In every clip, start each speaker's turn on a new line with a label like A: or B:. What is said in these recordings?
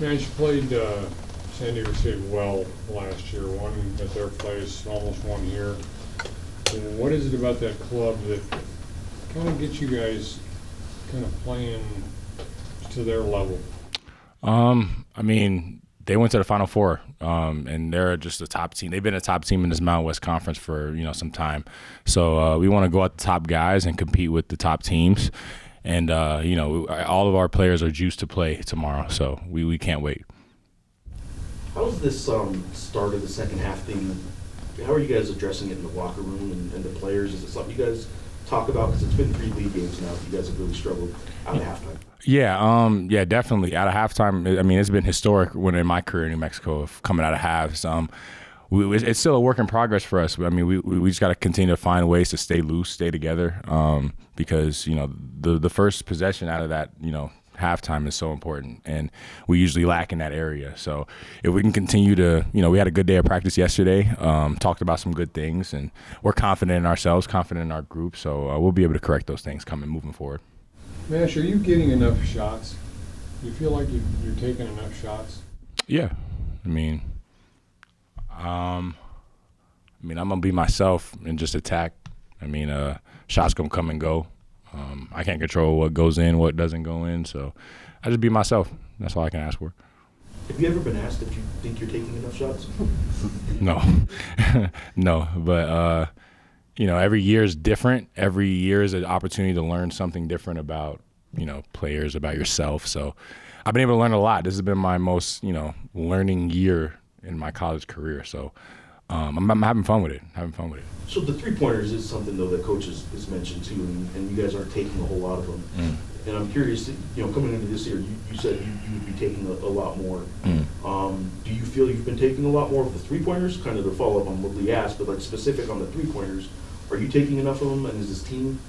A: You guys played San Diego State well last year, won at their place, almost won here. And what is it about that club that kind of gets you guys kind of playing to their level?
B: I mean, they went to the Final Four, and they're just a top team. They've been a top team in this Mountain West Conference for some time. So we want to go at the top guys and compete with the top teams. And all of our players are juiced to play tomorrow, so we can't wait.
C: How's this start of the second half thing? How are you guys addressing it in the locker room and the players? Is it something you guys talk about? Because it's been 3 league games now. You guys have really struggled out of halftime.
B: Yeah, definitely. Out of halftime, I mean, it's been historic when in my career in New Mexico of coming out of halves. It's still a work in progress for us. I mean, we just got to continue to find ways to stay loose, stay together, because the first possession out of that halftime is so important, and we usually lack in that area. So if we can continue to, we had a good day of practice yesterday, talked about some good things, and we're confident in ourselves, confident in our group. So we'll be able to correct those things moving forward.
A: Mash, are you getting enough shots? You feel like you're taking enough shots?
B: Yeah, I mean, I'm gonna be myself and just attack. I mean, shots gonna come and go. I can't control what goes in, what doesn't go in. So I just be myself. That's all I can ask for.
C: Have you ever been asked if you think you're taking enough shots?
B: No, no. But every year is different. Every year is an opportunity to learn something different about players, about yourself. So I've been able to learn a lot. This has been my most learning year in my college career. So I'm having fun with it.
C: So the 3-pointers is something, though, that Coach has mentioned, too, and you guys aren't taking a whole lot of them. And I'm curious, coming into this year, you said you would be taking a lot more. Do you feel you've been taking a lot more of the 3-pointers? Kind of to follow up on what Lee asked, but like specific on the 3-pointers, are you taking enough of them, and does this team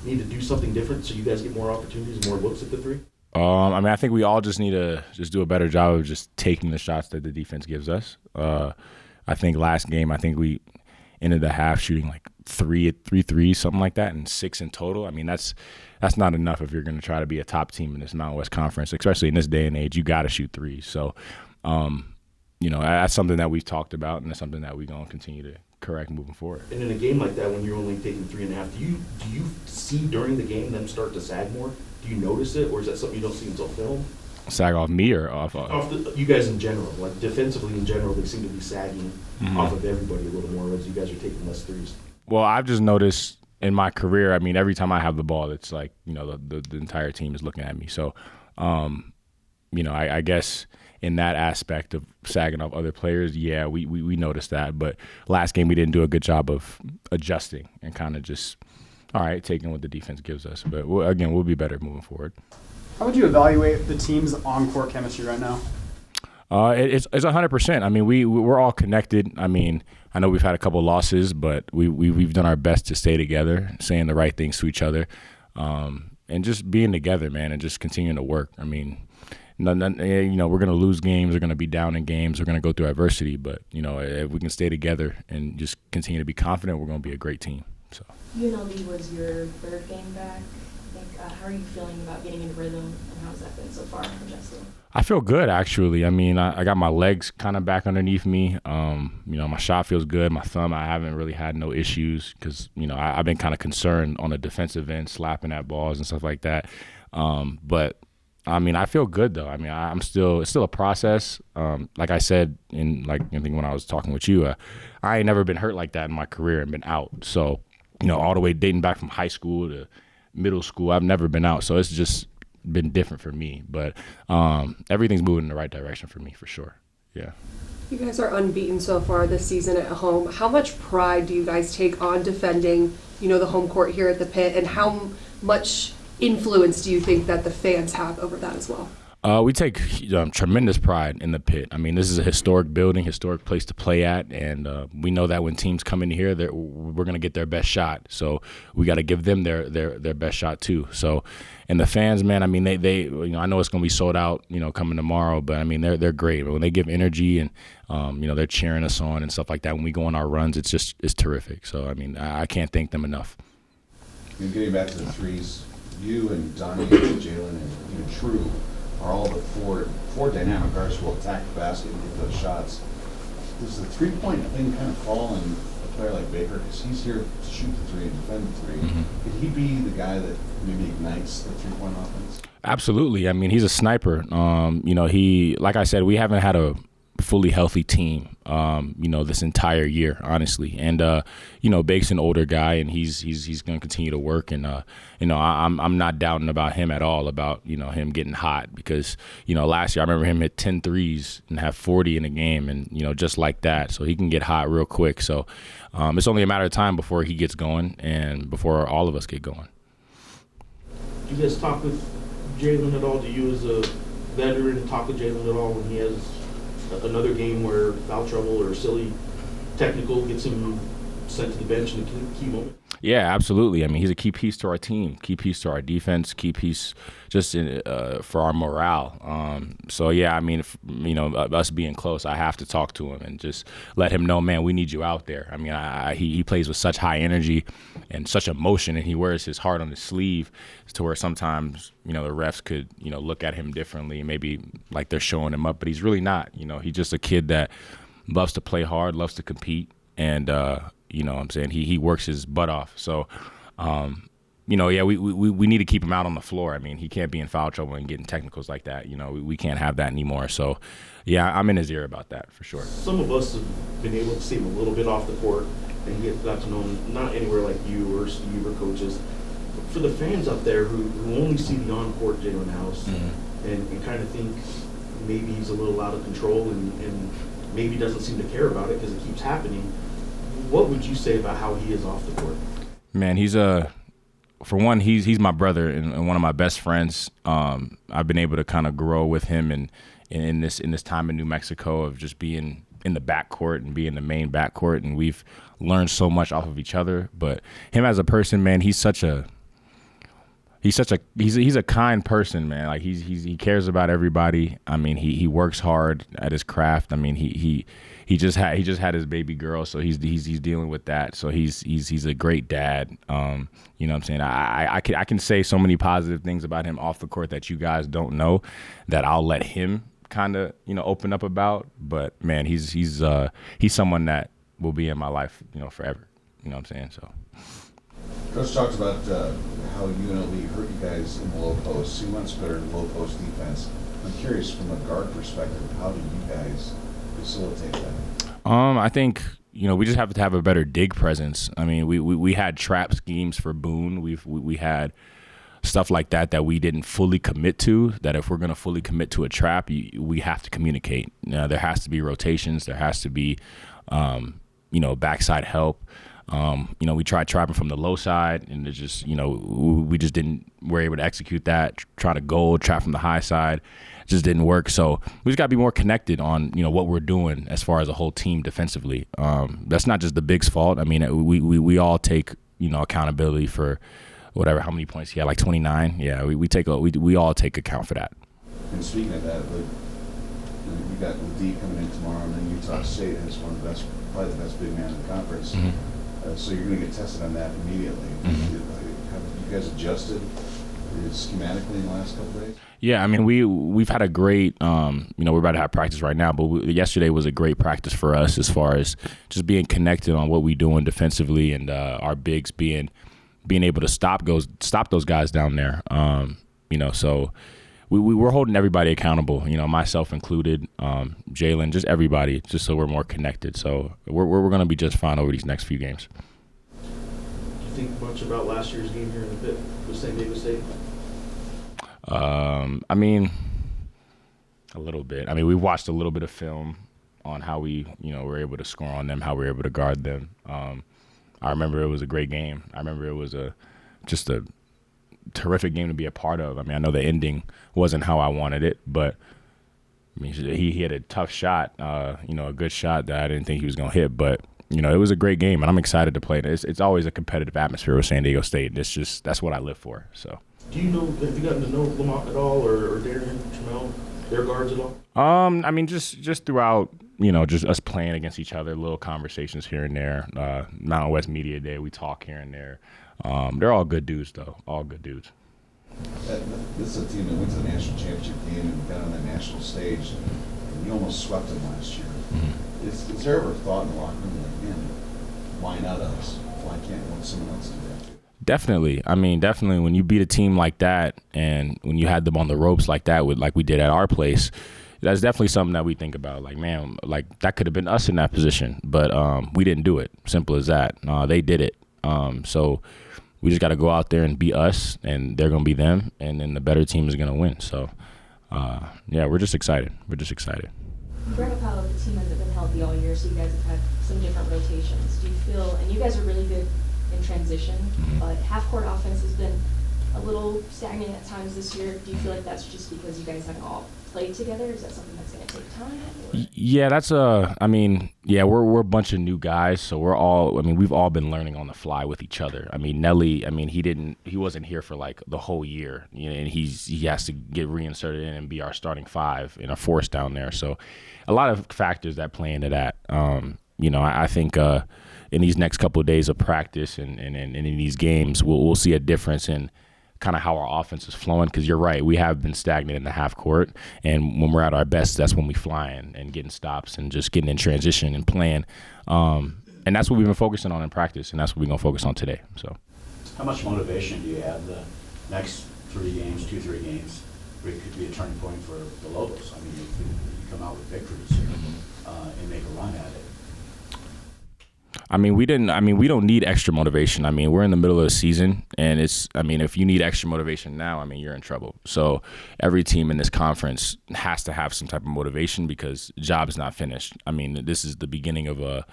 C: need to do something different so you guys get more opportunities, more looks at the 3?
B: I think we all just need to just do a better job of just taking the shots that the defense gives us. I think last game, we ended the half shooting like 3 threes, something like that, and 6 in total. I mean, that's not enough if you're going to try to be a top team in this Mountain West Conference, especially in this day and age. You got to shoot threes. So, that's something that we've talked about, and it's something that we're going to continue to correct moving forward.
C: And in a game like that, when you're only taking 3.5, do you see during the game them start to sag more? Do you notice it, or is that something you don't see until film?
B: Sag off me or off
C: you guys in general, like defensively in general, they seem to be sagging off of everybody a little more as you guys are taking less threes.
B: Well, I've just noticed in my career, I mean, every time I have the ball, it's like, the entire team is looking at me. So, I guess in that aspect of sagging off other players, yeah, we noticed that. But last game, we didn't do a good job of adjusting and kind of just, all right, taking what the defense gives us. But we'll be better moving forward.
D: How would you evaluate the team's on-court chemistry right now?
B: It's 100%. I mean, we're all connected. I mean, I know we've had a couple losses, but we've done our best to stay together, saying the right things to each other, and just being together, man, and just continuing to work. I mean, we're going to lose games, we're going to be down in games, we're going to go through adversity, but if we can stay together and just continue to be confident, we're going to be a great team. So
E: UNLV was your 3rd game back. How are you feeling about getting in rhythm, and how's that been so far for Justin?
B: I feel good, actually. I mean, I got my legs kind of back underneath me. My shot feels good. My thumb, I haven't really had no issues because, I've been kind of concerned on the defensive end, slapping at balls and stuff like that. But, I mean, I feel good, though. I mean, it's still a process. Like I said, I think when I was talking with you, I ain't never been hurt like that in my career and been out. So, all the way dating back from high school to middle school, I've never been out. So it's just been different for me. But everything's moving in the right direction for me, for sure. Yeah.
F: You guys are unbeaten so far this season at home. How much pride do you guys take on defending, the home court here at the Pit, and how much influence do you think that the fans have over that as well?
B: We take tremendous pride in the Pit. I mean, this is a historic building, historic place to play at, and we know that when teams come in here, we're going to get their best shot. So we got to give them their best shot too. So, and the fans, man, I mean, they I know it's going to be sold out, coming tomorrow, but I mean, they're great. When they give energy and they're cheering us on and stuff like that. When we go on our runs, it's terrific. So I mean, I can't thank them enough.
G: And getting back to the threes, you and Donnie and Jalen and True are all the four dynamic guards who will attack the basket and get those shots. Does the three-point thing kind of fall on a player like Baker? Because he's here to shoot the three and defend the three. Could he be the guy that maybe ignites the three-point offense?
B: Absolutely. I mean, he's a sniper. Like I said, we haven't had a fully healthy team, this entire year, honestly. And, Bake's an older guy, and he's going to continue to work. And, I'm not doubting about him at all, about, him getting hot, because, last year I remember him hit 10 threes and have 40 in a game, and, just like that. So he can get hot real quick. So it's only a matter of time before he gets going and before all of us get going.
C: Do you guys talk with Jalen at all? Do you, as a veteran, talk with Jalen at all when he has another game where foul trouble or silly technical gets him sent to the bench in a key moment? Yeah,
B: absolutely. I mean, he's a key piece to our team, key piece to our defense, key piece just for our morale. Us being close, I have to talk to him and just let him know, man, we need you out there. I mean, he plays with such high energy and such emotion, and he wears his heart on his sleeve to where sometimes, the refs could, look at him differently, maybe like they're showing him up, but he's really not. He's just a kid that loves to play hard, loves to compete, and he works his butt off. So, we need to keep him out on the floor. I mean, he can't be in foul trouble and getting technicals like that. We can't have that anymore. So, yeah, I'm in his ear about that for sure.
C: Some of us have been able to see him a little bit off the court and got to know him, not anywhere like you or Steve or coaches. But for the fans out there who only see the on-court Jalen House and kind of think maybe he's a little out of control and maybe doesn't seem to care about it because it keeps happening, what would you say about how he is off the court?
B: Man, he's he's my brother and one of my best friends. I've been able to kind of grow with him in this time in New Mexico of just being in the backcourt and being the main backcourt, and we've learned so much off of each other. But him as a person, man, he's a kind person, man. Like he cares about everybody. I mean, he works hard at his craft. I mean, he just had his baby girl, so he's dealing with that. So he's a great dad. You know what I'm saying? I can say so many positive things about him off the court that you guys don't know, that I'll let him kind of open up about. But man, he's someone that will be in my life forever. You know what I'm saying? So.
G: Coach talked about how UNLV hurt you guys in the low post. He wants better in low post defense. I'm curious, from a guard perspective, how do you guys facilitate that?
B: I think we just have to have a better dig presence. I mean, we had trap schemes for Boone. We had stuff like that we didn't fully commit to. That if we're going to fully commit to a trap, we have to communicate. There has to be rotations. There has to be backside help. We tried trapping from the low side, and it just, we just were able to execute that. Try to goal trap from the high side, it just didn't work. So we just got to be more connected on, what we're doing as far as a whole team defensively. That's not just the Big's fault. I mean, we all take, accountability for whatever, how many points he had, like 29. Yeah, we all take account for that.
G: And speaking of that, you got D coming in tomorrow, and then Utah State has one of the best, probably the best big man in the conference. So you're going to get tested on that immediately. Have you guys adjusted schematically in the last couple of days?
B: Yeah, I mean, we've had a great, we're about to have practice right now, but yesterday was a great practice for us as far as just being connected on what we're doing defensively, and our bigs being able to stop those guys down there. So we're holding everybody accountable, myself included, Jalen, just everybody, just so we're more connected. So we're going to be just fine over these next few games.
C: Do you think much about last year's game here in the pit with St. David State?
B: I mean, a little bit. I mean, we watched a little bit of film on how we, were able to score on them, how we were able to guard them. I remember it was a great game. I remember it was just a terrific game to be a part of. I mean, I know the ending wasn't how I wanted it, but I mean, he had a tough shot, a good shot that I didn't think he was going to hit, but it was a great game, and I'm excited to play it. It's always a competitive atmosphere with San Diego State. That's what I live for. So.
C: Do you know? Have you gotten to know Lamont at all, or Darren, Jamal, their guards at all?
B: I mean, just throughout, just us playing against each other, little conversations here and there. Mountain West Media Day, we talk here and there. They're all good dudes, though. All good dudes.
G: This is a team that went to the national championship game and got on that national stage, and you almost swept them last year.
B: Mm-hmm.
G: Is there ever a thought in the locker room like, man, why not us? Why can't someone else do that?
B: Definitely. I mean, definitely when you beat a team like that and when you had them on the ropes like that, like we did at our place, that's definitely something that we think about. Like, man, like that could have been us in that position, but we didn't do it. Simple as that. They did it. So we just got to go out there and be us, and they're going to be them, and then the better team is going to win. So, yeah, we're just excited. We're just excited.
E: You brought up how the team hasn't been healthy all year, so you guys have had some different rotations. Do you feel, and you guys are really good in transition, but half-court offense has been a little stagnant at times this year. Do you feel like that's just because you guys haven't all played together? Is that something that's going to take time? Or?
B: Yeah, that's we're a bunch of new guys, so we've all been learning on the fly with each other. I mean, Nelly, he wasn't here for like the whole year, and he has to get reinserted in and be our starting five in a force down there. So a lot of factors that play into that. I think in these next couple of days of practice and in these games, we'll see a difference in kind of how our offense is flowing, because you're right, we have been stagnant in the half court, and when we're at our best, that's when we fly in and getting stops and just getting in transition and playing, and that's what we've been focusing on in practice, and that's what we're going to focus on today. So
H: how much motivation do you have the next 3 games, 2-3 games, where it could be a turning point for the Lobos? I mean, if you come out with victories here and make a run at it.
B: We don't need extra motivation. We're in the middle of the season, and if you need extra motivation now, you're in trouble. So every team in this conference has to have some type of motivation, because the job is not finished. This is the beginning of the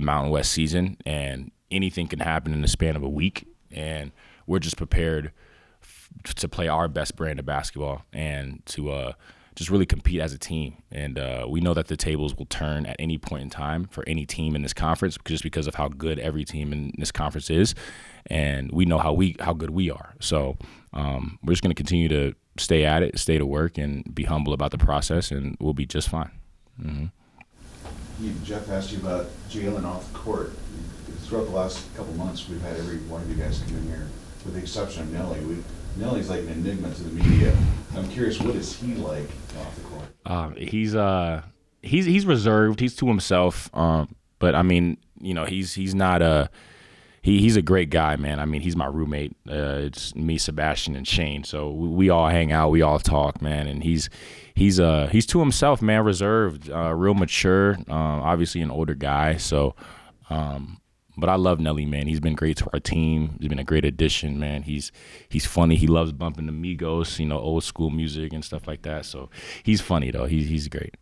B: Mountain West season, and anything can happen in the span of a week, and we're just prepared to play our best brand of basketball and to just really compete as a team. And we know that the tables will turn at any point in time for any team in this conference, just because of how good every team in this conference is. And we know how good we are. So we're just going to continue to stay at it, stay to work, and be humble about the process, and we'll be just fine.
G: Jeff asked you about Jalen off the court. Throughout the last couple months, we've had every one of you guys come in here, with the exception of Nelly. Nelly's like an enigma to the media. I'm curious, what is he like off the court?
B: He's reserved. He's to himself. But he's not he's a great guy, man. He's my roommate. It's me, Sebastian, and Shane. So we all hang out. We all talk, man. And he's to himself, man. Reserved, real mature. Obviously an older guy. So. But I love Nelly, man. He's been great to our team. He's been a great addition, man. He's funny. He loves bumping the Migos, old school music and stuff like that. So he's funny, though. He's great.